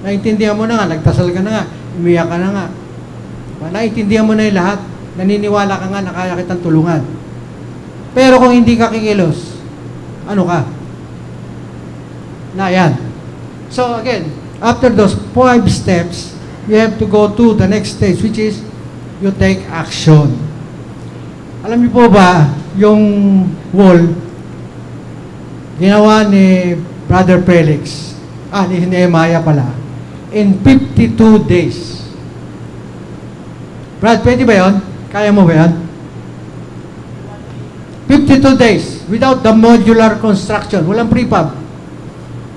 naintindihan mo na nga, nagtasal ka na nga, umiyak ka na nga. Naintindihan mo na yung lahat, naniniwala ka nga na kaya kitang tulungan. Pero kung hindi ka kikilos, ano ka? Na yan. So again, after those 5 steps, you have to go to the next stage, which is you take action. Alam niyo po ba, yung wall, ginawa ni Brother Felix, ni Nehemiah pala, in 52 days. Brad, pwede ba yun? Kaya mo ba yun? 52 days, without the modular construction, walang prefab.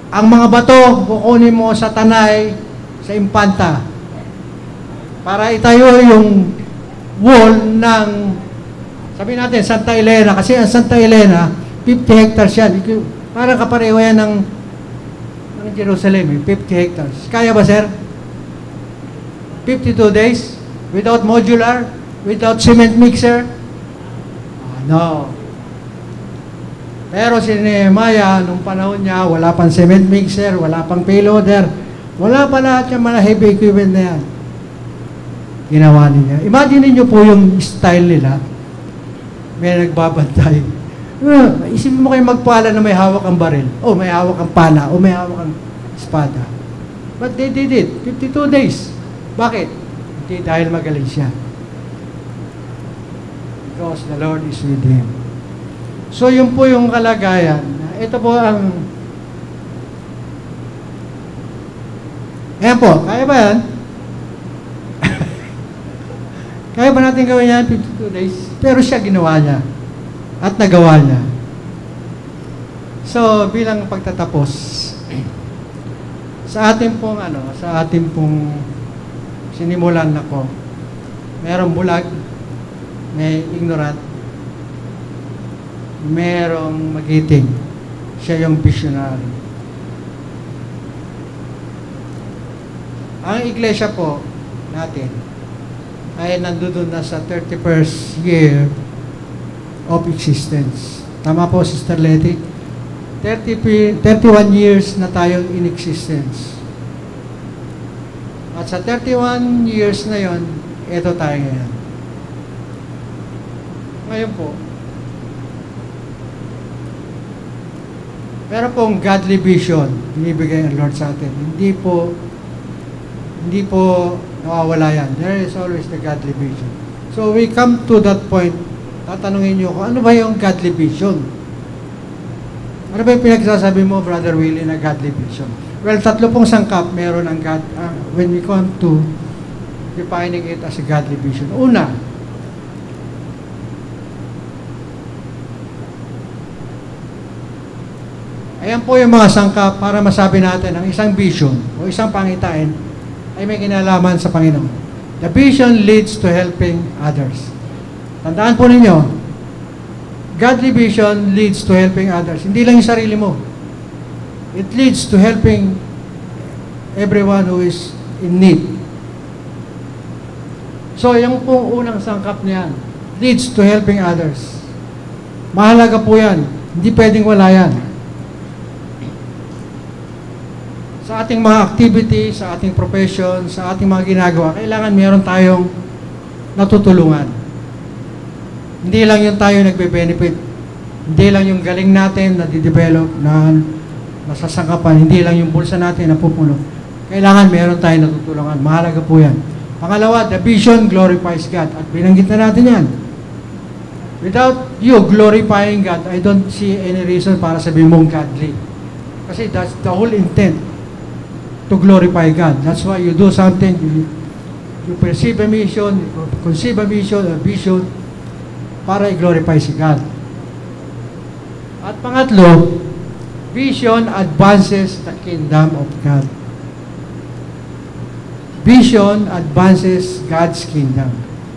Ang mga bato, kukunin mo sa Tanay, sa Impanta, para itayo yung wall ng, sabihin natin, Santa Elena, kasi ang Santa Elena, 50 hectares yan. Parang kapareho yan ng Jerusalem, 50 hectares. Kaya ba, sir? 52 days? Without modular? Without cement mixer? No. Pero si Nehemiah, nung panahon niya, wala pang cement mixer, wala pang payloader, wala pa lahat yung mga heavy equipment na yan. Ginawa niya. Imagine niyo po yung style nila. May nagbabantay. Isipin mo kayo magpala na may hawak ang baril, o may hawak ang pala, o may hawak ang espada. But they did it. 52 days. Bakit? Hindi dahil magaling siya. Because the Lord is with him. So, yun po yung kalagayan. Ito po ang... Ayan po. Kaya ba yan? Kaya ba natin gawin yan 52 days? Pero siya ginawa niya. At nagawa niya. So, bilang pagtatapos, sa ating pong sinimulan na ko, merong bulag, may ignorant, merong magiting. Siya yung visionary. Ang iglesia po natin ay nandoon na sa 31st year of existence. Tama po, Sister Letty? 31 years na tayong in existence. At sa 31 years na yon, ito tayo ngayon. Ngayon po, meron pong godly vision binibigay ang Lord sa atin. Hindi po nawawala yan. There is always the godly vision. So we come to that point, tatanungin nyo kung ano ba yung godly vision? Ano ba yung pinagsasabi mo, Brother Willie, na godly vision? Well, 3 pong sangkap meron ang God, when we come to defining it as a godly vision. Una, ayan po yung mga sangkap para masabi natin ang isang vision o isang pangitain ay may kinalaman sa Panginoon. The vision leads to helping others. Tandaan po ninyo, godly vision leads to helping others. Hindi lang yung sarili mo. It leads to helping everyone who is in need. So, yung pong unang sangkap niyan, leads to helping others. Mahalaga po yan. Hindi pwedeng wala yan. Sa ating mga activity, sa ating profession, sa ating mga ginagawa, kailangan meron tayong natutulungan. Hindi lang yung tayo nagbe-benefit. Hindi lang yung galing natin na di-develop, na nasasangkapan. Hindi lang yung bulsa natin na pupuno. Kailangan meron tayong natutulungan. Mahalaga po yan. Pangalawa, the vision glorifies God. At binanggit na natin yan. Without you glorifying God, I don't see any reason para sabihin mong godly. Kasi that's the whole intent, to glorify God. That's why you do something, you perceive a mission, you conceive a mission, para i-glorify si God. At pangatlo, vision advances the kingdom of God. Vision advances God's kingdom.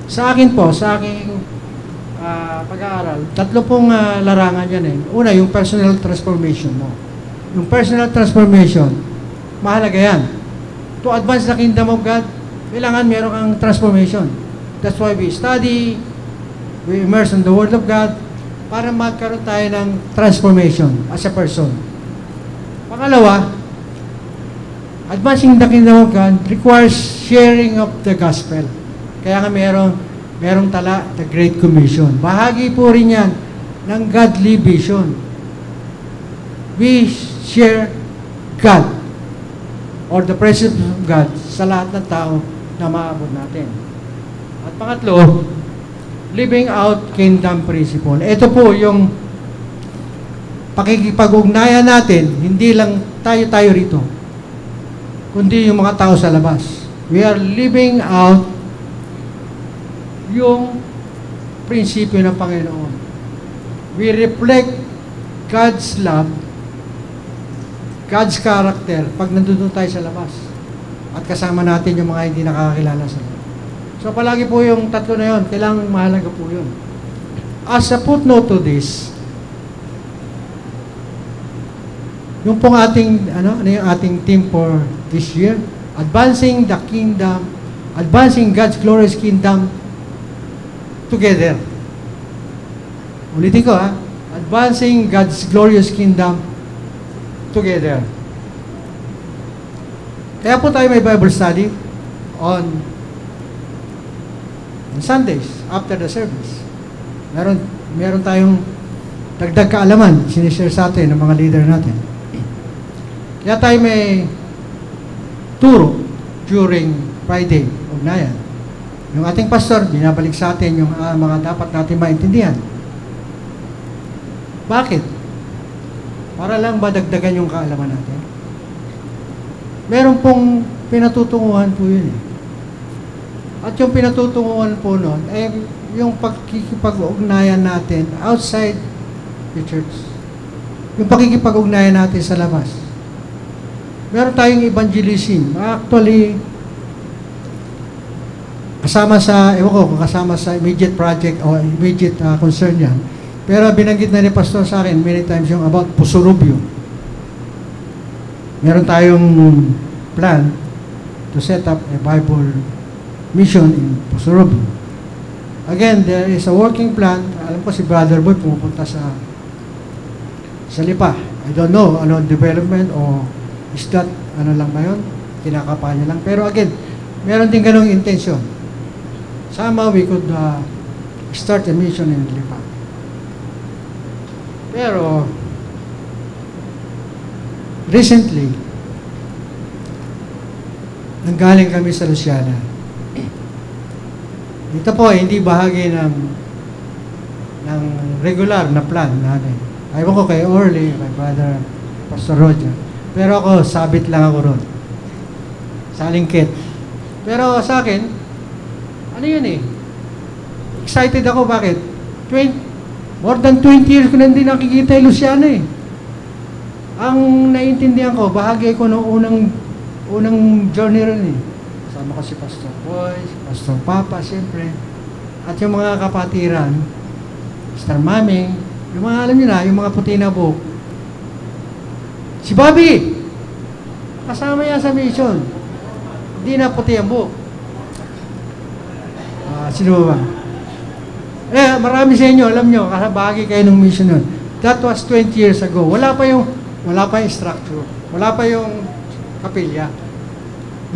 Sa akin po, sa aking pag-aaral, 3 pong larangan yan eh. Una, yung personal transformation mo. Yung personal transformation, mahalaga yan. To advance the kingdom of God, kailangan meron kang transformation. That's why we study, we immerse in the Word of God, para magkaroon tayo ng transformation as a person. Pangalawa, advancing the kingdom of God requires sharing of the gospel. Kaya nga merong tala, the Great Commission. Bahagi po rin yan ng godly vision. We share God or the presence of God sa lahat ng tao na maabot natin. At pangatlo, living out kingdom principle. Ito po yung pakikipag-ugnayan natin, hindi lang tayo rito, kundi yung mga tao sa labas. We are living out yung prinsipyo ng Panginoon. We reflect God's love, God's character pag nandun tayo sa labas at kasama natin yung mga hindi nakakakilala sa Lord. So palagi po yung 3 na yun, kailangan mahalaga po yun. As a footnote to this, yung pong ating, ano yung ating theme for this year? Advancing the kingdom, advancing God's glorious kingdom together. Ulitin ko advancing God's glorious kingdom together. Kaya po tayo may Bible study on Sundays after the service. Meron tayong dagdag kaalaman sinishare sa atin ng mga leader natin. Kaya tayo may turo during Friday ugnayan. Yung ating pastor binabalik sa atin yung mga dapat natin maintindihan. Bakit? Para lang ba dagdagan yung kaalaman natin? Meron pong pinatutunguhan po yun eh. At yung pinatutunguhan po nun, yung pagkikipag-ugnayan natin outside the church. Yung pagkikipag-ugnayan natin sa labas. Meron tayong evangelism. Actually, kasama sa immediate project o immediate concern yan. Pero binanggit na ni Pastor sa akin many times yung about Pusurubyo. Meron tayong plan to to set up a Bible mission in Pusurubi. Again, there is a working plan. Alam ko si Brother Boy pumupunta sa Lipa. I don't know, ano development o is that, ano lang ba yun? Kinakapanya lang. Pero again, meron din ganong intention. Somehow we could start a mission in Lipa. Pero, recently, nanggaling kami sa Luciana. Ito po, hindi bahagi ng regular na plan natin. Ayaw ko kay Orly, kay Brother Pastor Roger. Pero ako, sabit lang ako ron. Sa lingkit. Pero sa akin, ano yun eh? Excited ako, bakit? More than 20 years ko na hindi nakikita yung Luciana eh. Ang naiintindihan ko, bahagi ko noong unang journey rin eh. Kasama ko si Pastor Boy, si Pastor Papa, siyempre. At yung mga kapatiran, Pastor Maming, yung mga alam nyo na, yung mga puti na buhok. Si Bobby! Kasama yan sa mission. Hindi na puti ang buhok. Sino ba? Marami sa inyo, alam nyo, bahagi kayo ng mission nun. That was 20 years ago. Wala pa yung structure. Wala pa yung kapilya.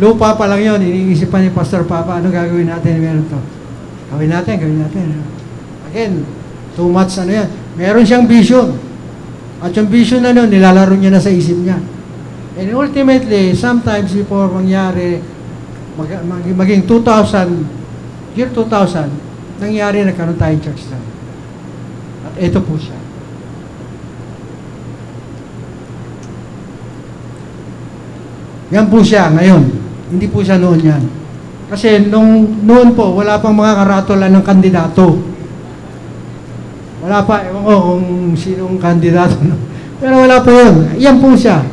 Lupa pa lang yun. Iniisipan ni Pastor Papa, ano gagawin natin? Meron to. Gawin natin. Again, too much ano yan. Meron siyang vision. At yung vision na nun, nilalaro niya na sa isip niya. And ultimately, sometimes before mangyari, maging 2000, year 2000, nangyari nagkaroon tayong church na. At ito po siya. Yan po siya ngayon. Hindi po siya noon yan. Kasi noon po, wala pang mga karatola ng kandidato. Wala pa, ewan ko kung sinong kandidato. Pero wala pa yun. Yan po siya.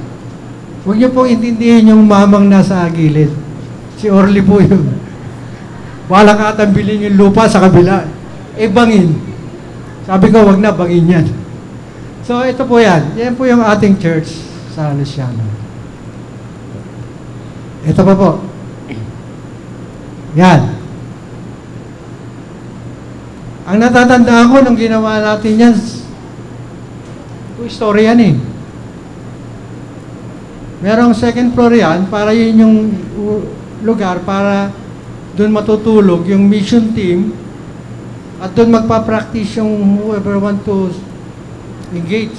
Huwag niyo pong intindihin yung mamang nasa gilid. Si Orly po yun. Wala ka atambilin yung lupa sa kabila. Bangin. Sabi ko, wag na, bangin yan. So, ito po yan. Yan po yung ating church sa Luciana. Ito pa po. Yan. Ang natatandaan ko nung ginawa natin yan, story yan eh. Merong second floor yan, para yun yung lugar para doon matutulog yung mission team at doon magpa-practice yung whoever want to engage.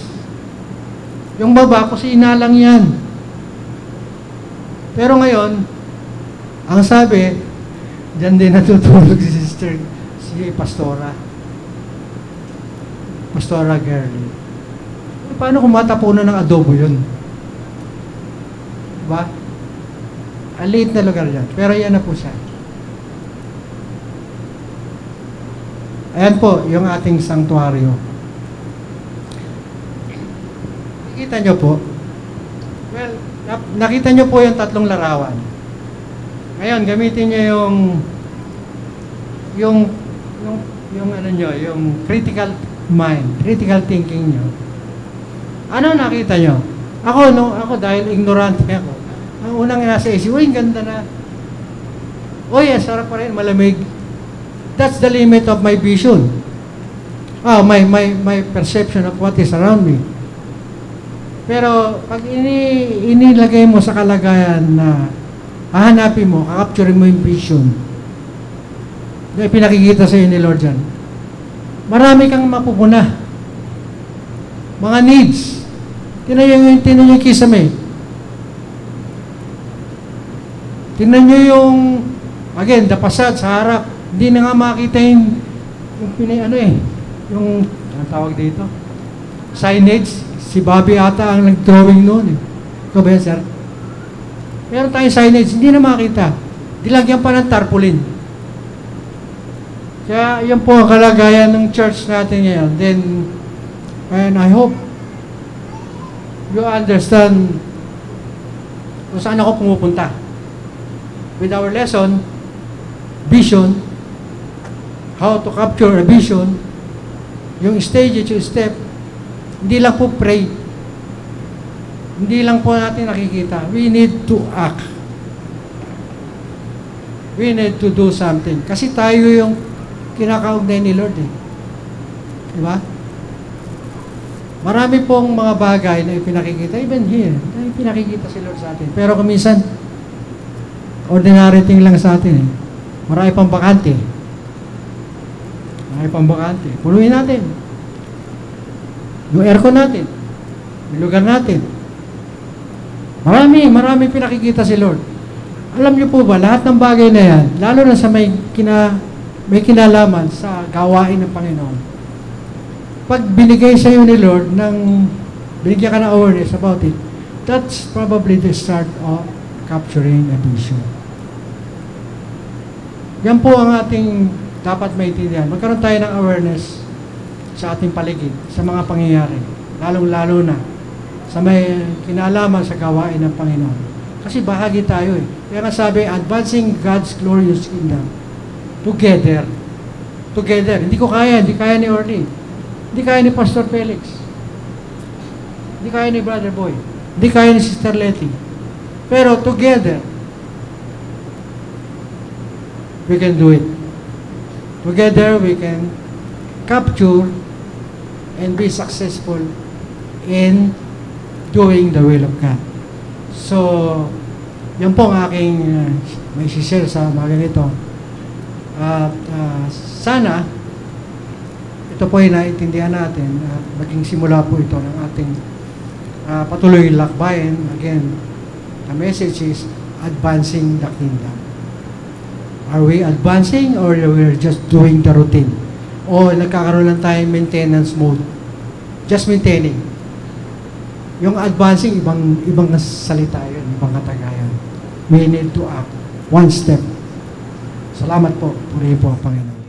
Yung baba, kusina lang yan. Pero ngayon, ang sabi, dyan din natutulog si Sister, si Pastora Girlie. Paano kung matapunan ng adobo yun? Diba? Ang liit na lugar yan. Pero yan na po siya. Ayan po, yung ating sanctuaryo. Nakita nyo po? Well, nakita nyo po yung tatlong larawan. Ngayon, gamitin nyo yung ano nyo, yung critical mind, critical thinking nyo. Ano nakita nyo? Ako dahil ignorante ako. Ang unang nasa isip, uy, ganda na. Uy, sarap pa rin, malamig. That's the limit of my vision. My perception of what is around me. Pero pag inilagay mo sa kalagayan na hahanapin mo, kakapturin mo yung vision na pinakikita sa iyo ni Lord dyan, marami kang mapupuna. Mga needs. Tinan nyo yung kisame. Tinan nyo yung, again, dapasad sa harap. Hindi na nga makita yung ang tawag dito, signage. Si Bobby ata ang nag-drawing noon eh. Ikaw ba yan, sir? Meron tayong signage, hindi na makita. Dilagyan pa ng tarpaulin. Kaya yan po ang kalagayan ng church natin ngayon. Then, and I hope you understand kung saan ako pumupunta. With our lesson, vision, how to capture a vision, yung stage, yung step, hindi lang po pray. Hindi lang po natin nakikita. We need to act. we need to do something. Kasi tayo yung kinakaugnay ni Lord eh. Diba? Marami pong mga bagay na ipinakikita, even here, na ipinakikita si Lord sa atin. Pero kuminsan, ordinary thing lang sa atin eh. Marami pang bakante. Marami pang bakante. Puluhin natin. Yung aircon natin. Yung lugar natin. Marami pinakikita si Lord. Alam niyo po ba, lahat ng bagay na yan, lalo na sa may kinalaman sa gawain ng Panginoon, pag binigay sa iyo ni Lord, binigyan ka ng awareness about it, that's probably the start of capturing a vision. Yan po ang ating dapat maintindihan. Magkaroon tayo ng awareness sa ating paligid, sa mga pangyayari, lalong-lalo na sa may kinalaman sa gawain ng Panginoon. Kasi bahagi tayo eh. Kaya nga sabi, advancing God's glorious kingdom together. Together. Hindi ko kaya, hindi kaya ni Orly. Hindi kaya ni Pastor Felix. Hindi kaya ni Brother Boy. Hindi kaya ni Sister Letty. Pero together, we can do it. Together, we can capture and be successful in doing the will of God. So, yan po ang aking may share sa mga ganito. At sana, ito po ay naintindihan natin at maging simula po ito ng ating patuloy lakbayin. Again, the message is advancing the kingdom. Are we advancing or we're just doing the routine? O nagkakaroon lang tayo maintenance mode? Just maintaining. Yung advancing, ibang salita yun, ibang katagayan. We need to act one step. Salamat po. Purihin po ang Panginoon.